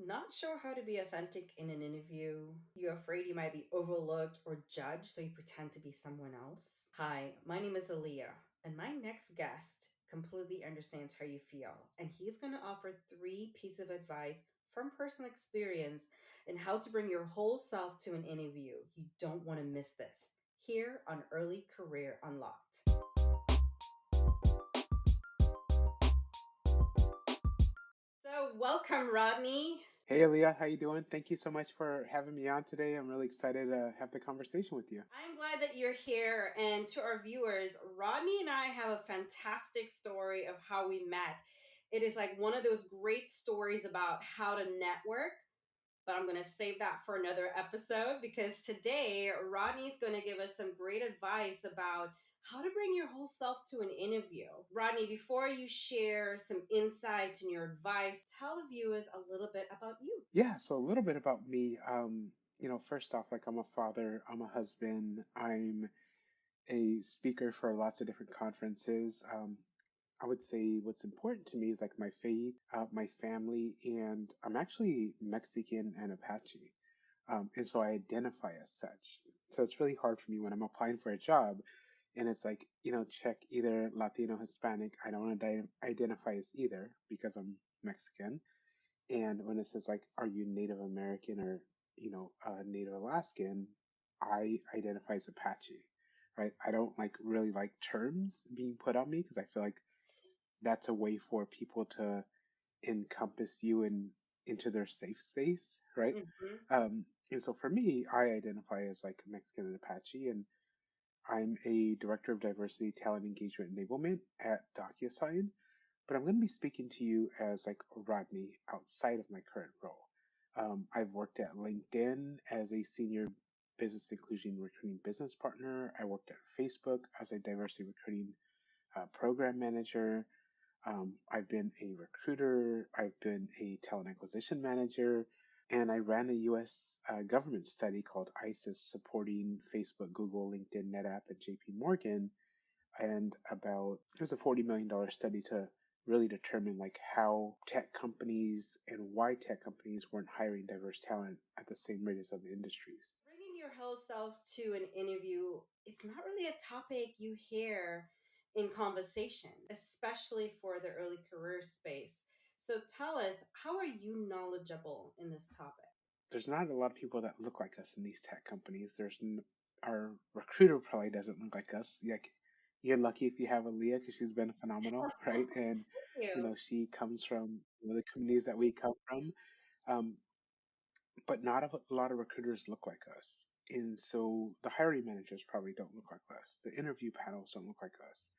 Not sure how to be authentic in an interview? You're afraid you might be overlooked or judged, so you pretend to be someone else? Hi, my name is Aaliyah, and my next guest completely understands how you feel. And he's going to offer three pieces of advice from personal experience and how to bring your whole self to an interview. You don't want to miss this here on Early Career Unlocked. So, welcome, Rodney. Hey, Leah, how you doing? Thank you so much for having me on today. I'm really excited to have the conversation with you. I'm glad that you're here. And to our viewers, Rodney and I have a fantastic story of how we met. It is like one of those great stories about how to network, but I'm going to save that for another episode because today Rodney's going to give us some great advice about how to bring your whole self to an interview. Rodney, before you share some insights and your advice, tell the viewers a little bit about you. Yeah, so a little bit about me. First off, like I'm a father, I'm a husband, I'm a speaker for lots of different conferences. I would say what's important to me is like my faith, my family, and I'm actually Mexican and Apache. And so I identify as such. So it's really hard for me when I'm applying for a job and it's like, check either Latino, Hispanic. I don't identify as either because I'm Mexican. And when it says like, are you Native American or, Native Alaskan, I identify as Apache, right? I don't like really like terms being put on me because I feel like that's a way for people to encompass you into their safe space, right? Hmm. And so for me, I identify as like Mexican and Apache, and I'm a director of diversity, talent engagement, enablement at DocuSign. But I'm going to be speaking to you as like Rodney outside of my current role. I've worked at LinkedIn as a senior business inclusion recruiting business partner. I worked at Facebook as a diversity recruiting program manager. I've been a recruiter, I've been a talent acquisition manager, and I ran a US government study called ISIS supporting Facebook, Google, LinkedIn, NetApp, and JP Morgan. And it was a $40 million study to really determine like how tech companies and why tech companies weren't hiring diverse talent at the same rate as other industries. Bringing your whole self to an interview, it's not really a topic you hear in conversation, especially for the early career space. So tell us, how are you knowledgeable in this topic? There's not a lot of people that look like us in these tech companies. Our recruiter probably doesn't look like us. Like you're lucky if you have Aaliyah because she's been phenomenal, right? And Thank you. she comes from the communities that we come from. Um, but not a lot of recruiters look like us. And so the hiring managers probably don't look like us. The interview panels don't look like us.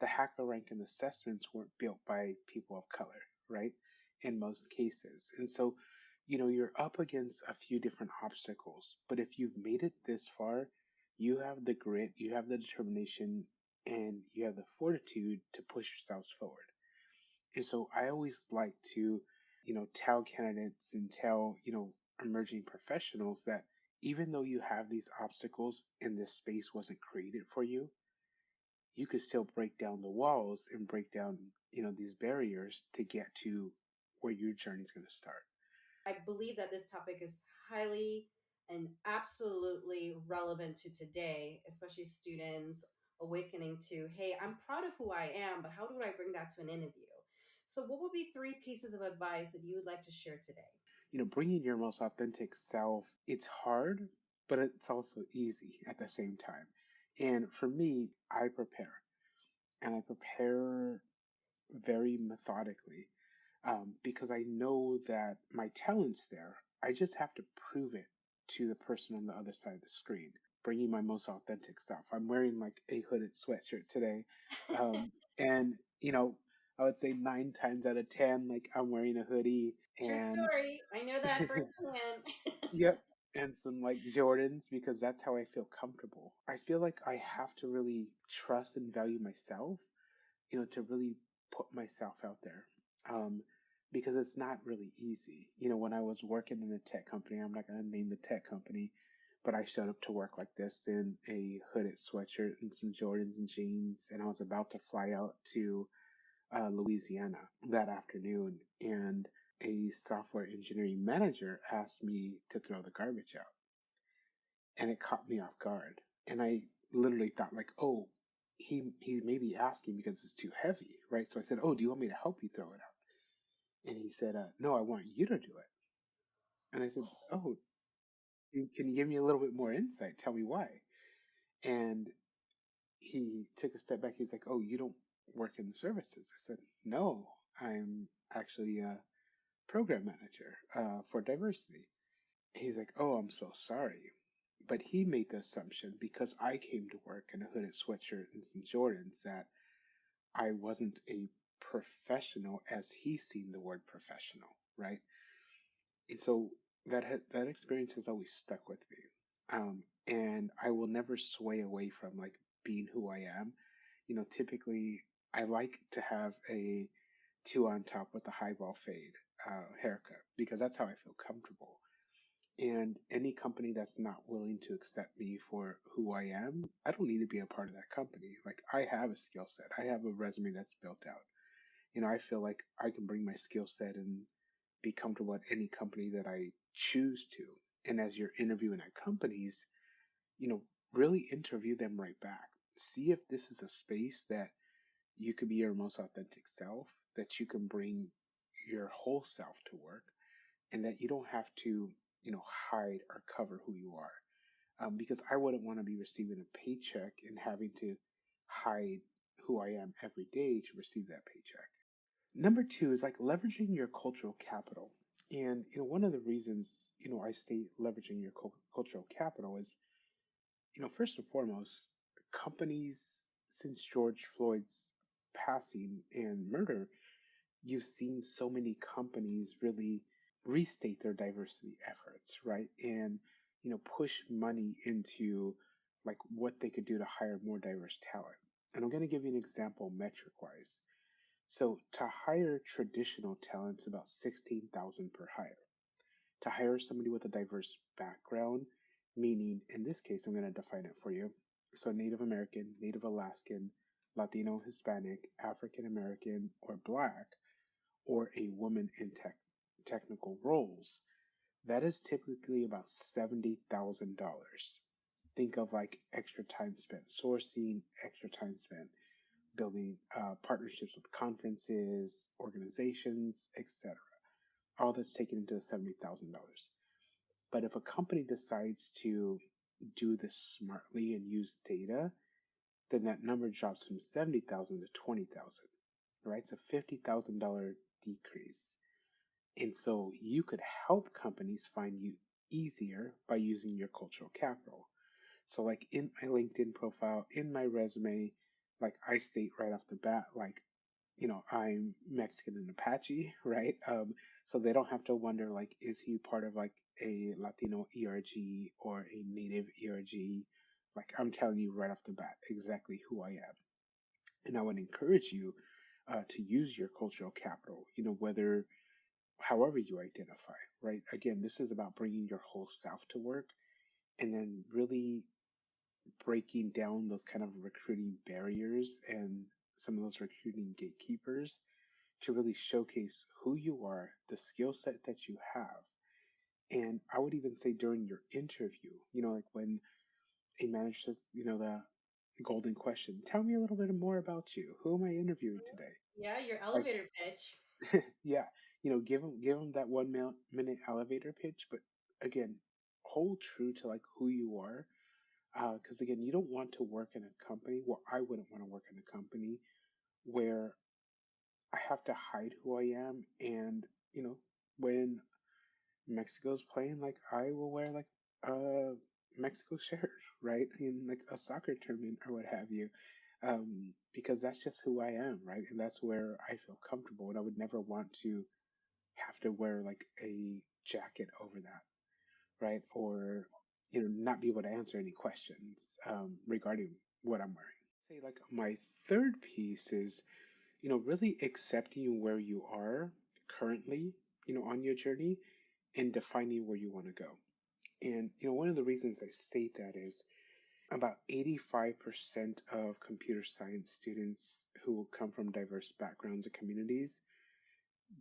The hacker rank and assessments weren't built by people of color, right? In most cases. And so, you're up against a few different obstacles. But if you've made it this far, you have the grit, you have the determination, and you have the fortitude to push yourselves forward. And so I always like to, tell candidates and tell, emerging professionals that even though you have these obstacles and this space wasn't created for you, you could still break down the walls and break down, these barriers to get to where your journey is going to start. I believe that this topic is highly and absolutely relevant to today, especially students awakening to, hey, I'm proud of who I am, but how do I bring that to an interview? So, what would be three pieces of advice that you would like to share today? Bringing your most authentic self, it's hard, but it's also easy at the same time. And for me, I prepare and I prepare very methodically because I know that my talent's there. I just have to prove it to the person on the other side of the screen, bringing my most authentic self. I'm wearing like a hooded sweatshirt today. And, I would say 9 times out of 10, like I'm wearing a hoodie True and, story. I know that firsthand. yep, and some like Jordans because that's how I feel comfortable. I feel like I have to really trust and value myself, to really put myself out there. Um, because it's not really easy. When I was working in a tech company, I'm not going to name the tech company, but I showed up to work like this in a hooded sweatshirt and some Jordans and jeans, and I was about to fly out to Louisiana that afternoon. And a software engineering manager asked me to throw the garbage out, and it caught me off guard. And I literally thought like, oh, he may be asking because it's too heavy, right? So I said, oh, do you want me to help you throw it out? And he said, no, I want you to do it. And I said, oh, can you give me a little bit more insight? Tell me why. And he took a step back. He's like, oh, you don't work in the services. I said, no, I'm actually a program manager for diversity. He's like, oh, I'm so sorry. But he made the assumption because I came to work in a hooded sweatshirt and some Jordans that I wasn't a professional as he's seen the word professional, right? And so that experience has always stuck with me. And I will never sway away from like being who I am. Typically I like to have a two on top with a highball fade haircut because that's how I feel comfortable. And any company that's not willing to accept me for who I am, I don't need to be a part of that company. Like I have a skill set. I have a resume that's built out. I feel like I can bring my skill set and be comfortable at any company that I choose to. And as you're interviewing at companies, you know, really interview them right back. See if this is a space that you could be your most authentic self, that you can bring your whole self to work, and that you don't have to, hide or cover who you are. Because I wouldn't want to be receiving a paycheck and having to hide who I am every day to receive that paycheck. Number two is like leveraging your cultural capital. And one of the reasons I say leveraging your cultural capital is first and foremost, companies since George Floyd's passing and murder, you've seen so many companies really restate their diversity efforts, right? And push money into like what they could do to hire more diverse talent. And I'm going to give you an example metric wise. So to hire traditional talent, it's about 16,000 per hire. To hire somebody with a diverse background, meaning in this case, I'm going to define it for you. So Native American, Native Alaskan, Latino, Hispanic, African American, or Black, or a woman in technical roles, that is typically about $70,000. Think of like extra time spent sourcing, extra time spent building partnerships with conferences, organizations, etc. All that's taken into the $70,000. But if a company decides to do this smartly and use data, then that number drops from 70,000 to 20,000, right? It's a $50,000 decrease. And so you could help companies find you easier by using your cultural capital. So like in my LinkedIn profile, in my resume, like I state right off the bat, like, I'm Mexican and Apache, right? So they don't have to wonder like, is he part of like a Latino ERG or a Native ERG? Like I'm telling you right off the bat exactly who I am. And I would encourage you to use your cultural capital, whether however you identify, right? Again, this is about bringing your whole self to work and then really breaking down those kind of recruiting barriers and some of those recruiting gatekeepers to really showcase who you are, the skill set that you have. And I would even say during your interview, like when a manager says, the golden question, tell me a little bit more about you. Who am I interviewing today? Yeah, your Like, elevator pitch. yeah, give them that 1 minute elevator pitch, but again, hold true to like who you are. Because again, you don't want to work in a company. Well, I wouldn't want to work in a company where I have to hide who I am. And when Mexico's playing, like I will wear like a Mexico shirt, right? In like a soccer tournament or what have you. Because that's just who I am, right? And that's where I feel comfortable. And I would never want to have to wear like a jacket over that, right? Or, not be able to answer any questions regarding what I'm wearing. Say like my third piece is, really accepting where you are currently, on your journey and defining where you want to go. And, one of the reasons I state that is about 85% of computer science students who come from diverse backgrounds and communities,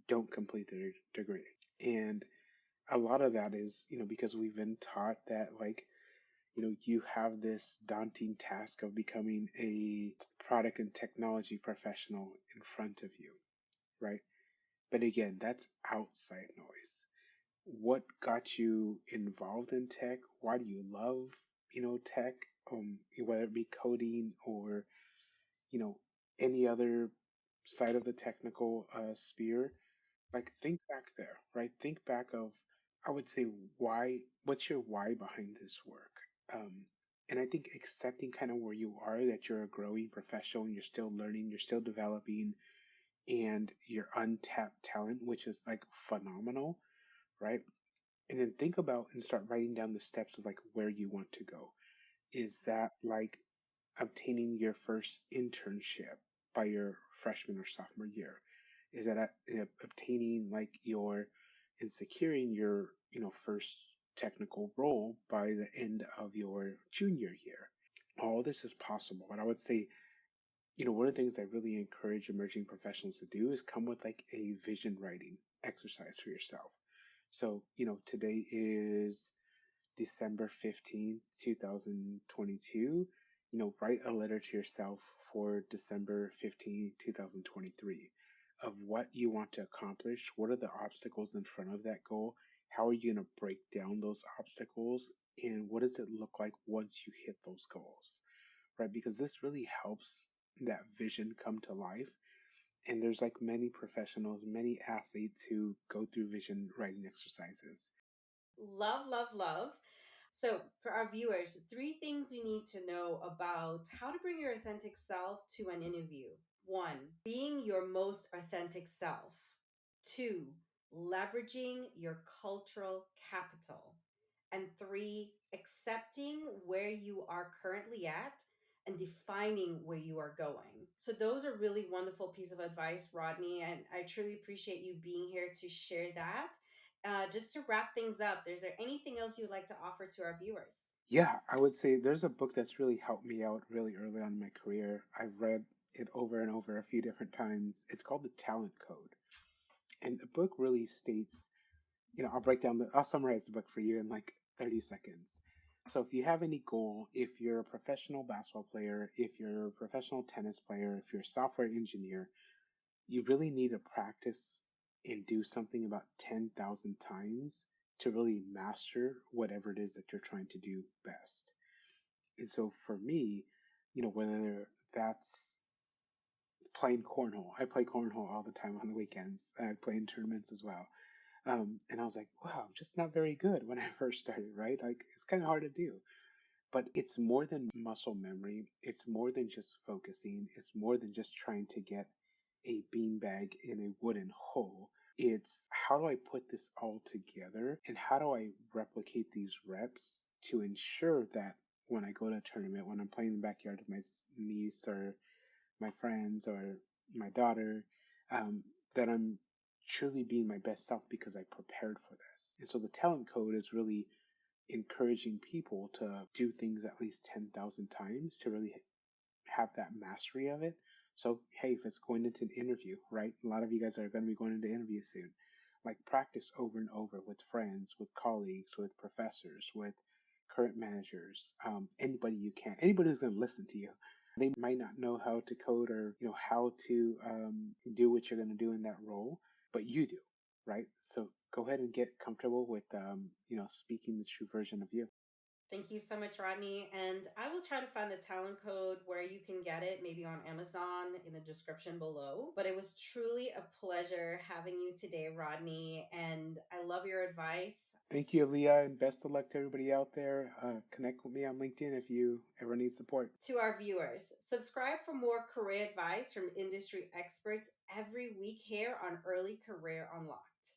don't complete the degree. And a lot of that is, because we've been taught that, like, you have this daunting task of becoming a product and technology professional in front of you, right? But again, that's outside noise. What got you involved in tech? Why do you love, tech? Whether it be coding or, you know, any other side of the technical sphere, like think back there, right? Think back of, I would say, what's your why behind this work? Um, and I think accepting kind of where you are, that you're a growing professional and you're still learning, you're still developing, and your untapped talent, which is like phenomenal, right? And then think about and start writing down the steps of like where you want to go. Is that like obtaining your first internship by your freshman or sophomore year? Is that obtaining like your and securing your first technical role by the end of your junior year? All this is possible, but I would say one of the things I really encourage emerging professionals to do is come with like a vision writing exercise for yourself. So, today is December 15th, 2022. Write a letter to yourself for December 15th, 2023 of what you want to accomplish. What are the obstacles in front of that goal? How are you going to break down those obstacles? And what does it look like once you hit those goals? Right? Because this really helps that vision come to life. And there's like many professionals, many athletes who go through vision writing exercises. Love, love, love. So, for our viewers, three things you need to know about how to bring your authentic self to an interview. One, being your most authentic self. Two, leveraging your cultural capital. And three, accepting where you are currently at and defining where you are going. So those are really wonderful piece of advice, Rodney, and I truly appreciate you being here to share that. Just to wrap things up, is there anything else you'd like to offer to our viewers? Yeah, I would say there's a book that's really helped me out really early on in my career. I've read it over and over a few different times. It's called The Talent Code. And the book really states, I'll summarize the book for you in like 30 seconds. So if you have any goal, if you're a professional basketball player, if you're a professional tennis player, if you're a software engineer, you really need to practice and do something about 10,000 times to really master whatever it is that you're trying to do best. And so for me, whether that's playing cornhole, I play cornhole all the time on the weekends. I play in tournaments as well. And I was like, wow, I'm just not very good when I first started, right? Like it's kind of hard to do. But it's more than muscle memory. It's more than just focusing. It's more than just trying to get a beanbag in a wooden hole. It's how do I put this all together and how do I replicate these reps to ensure that when I go to a tournament, when I'm playing in the backyard with my niece or my friends or my daughter, um, that I'm truly being my best self because I prepared for this. And so the talent code is really encouraging people to do things at least 10,000 times to really have that mastery of it. So, hey, if it's going into an interview, right? A lot of you guys are going to be going into interviews soon. Like practice over and over with friends, with colleagues, with professors, with current managers, anybody you can, anybody who's going to listen to you. They might not know how to code or how to do what you're going to do in that role, but you do, right? So go ahead and get comfortable with speaking the true version of you. Thank you so much, Rodney. And I will try to find the talent code where you can get it, maybe on Amazon in the description below. But it was truly a pleasure having you today, Rodney. And I love your advice. Thank you, Leah, and best of luck to everybody out there. Connect with me on LinkedIn if you ever need support. To our viewers, subscribe for more career advice from industry experts every week here on Early Career Unlocked.